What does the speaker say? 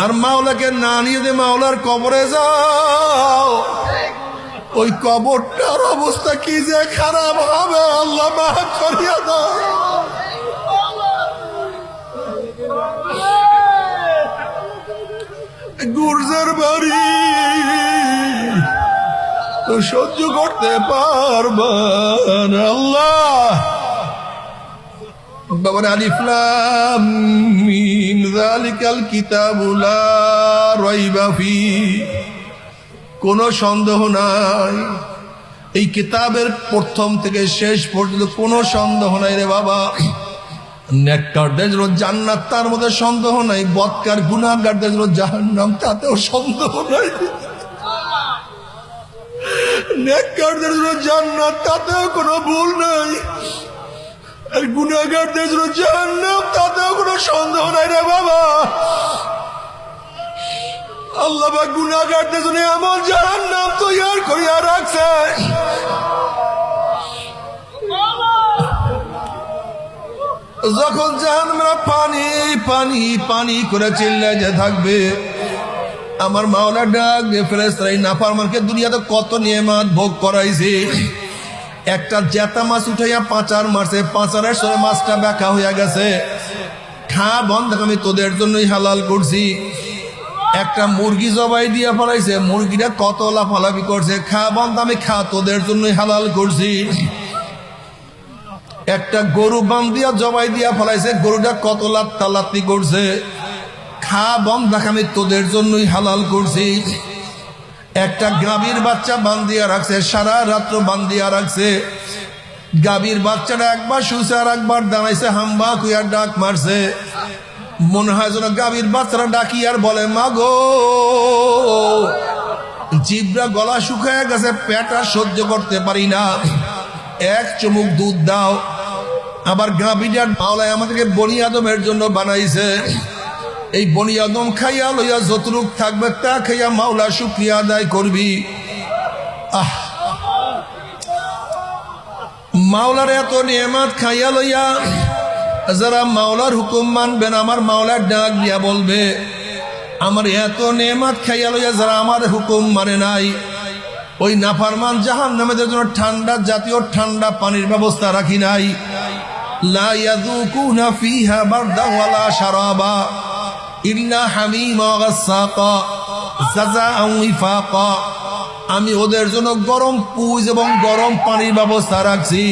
আর মাওলাকে না নিয়ে যে মাওলার কবরে যাও, ওই কবরটার অবস্থা কি যে খারাপ হবে, আল্লাহ মাফ করিয়া দাও। গুর্জের বাড়ি তো সহ্য করতে পারবা না আল্লাহ। বাবার আলিফ লাম মিম যালিকাল কিতাবু লা রাইবা ফি, কোনো সন্দেহ নাই এই কিতাবের প্রথম থেকে শেষ পর্যন্ত কোনো সন্দেহ নাই রে বাবা। নেককারদের জন্য জান্নাত, তার মধ্যে সন্দেহ নাই। বদকার গুনাহগারদের জন্য জাহান্নাম, তাতেও সন্দেহ নাই। নেককারদের জন্য জান্নাত, তাতেও কোনো ভুল নাই। আর গুনাহগারদের জন্য জাহান্নাম, তাতেও কোনো সন্দেহ নাই রে বাবা। আল্লাহ পাক গুনাহগারদের জন্য এমন জাহান্নাম তৈরি করিয়া রাখছে, যখন জাহান্নামে পানি পানি পানি করে চিল্লায় যে থাকবে, আমার মাওলা ডাক দিয়ে ফেরেশতারা, এই নাফরমানকে দুনিয়াতে কত নিয়ামত ভোগ করাইছে। একটা জেতা মাছ উঠাইয়া পাচার মারছে, পাচারের সরে মাছটা ব্যাকা হইয়া গেছে। খা বন্ধ, আমি তোদের জন্যই হালাল করছি। একটা মুরগি জবাই দিয়া ফেলাইছে, মুরগিটা কত লাফালাফি করছে। খা বন্ধ, আমি খা তোদের জন্যই হালাল করছি। একটা গরু বান্ধিয়া জবাই দিয়া ফেলাইছে, গরুটা কত লাত্তি করছে। খা বন্ধ, আমি তোদের জন্যই হালাল করছি। একটা গাভীর বাচ্চা বান্ধিয়া রাখছে, সারা রাত্র বান্ধিয়া রাখছে। গাভীর বাচ্চাটা একবার শুছে আর একবার দাঁড়াইছে, হাম্বা কুইয়া ডাক মারছে। মনে হয় যেন গাভীর বাচ্চারা ডাকি আর বলে, মা গো, জিব্রা গলা শুকায় গেছে, পেট আর সহ্য করতে পারি না, এক চুমুক দুধ দাও। আবার গাভীটার মাওলায় আমাদেরকে বনি আদমের জন্য বানাইছে। এই বনি আদম খাইয়া লইয়া যতটুক থাকবে তা খাইয়া মাওলা শুকরিয়া আদায় করবি। মাওলার এত নিয়ামত খাইয়া লইয়া যারা মাওলার হুকুম মানবেন, আমার মাওলার ডাক দিয়া বলবে, আমার এত নিয়ামত খাইয়া লইয়া যারা আমার হুকুম মানে নাই, ওই নাফরমান জাহান্নামীদের জন্য ঠান্ডা জাতীয় ঠান্ডা পানির ব্যবস্থা রাখি নাই। লা ইয়াযুকুনা ফিহা বারদান ওয়ালা শারাবা ইল্লা হামিমা ওয়া গাসসাকা জাযাআন ওয়াফাকা। আমি ওদের জন্য গরম পুজ এবং গরম পানির ব্যবস্থা রাখছি।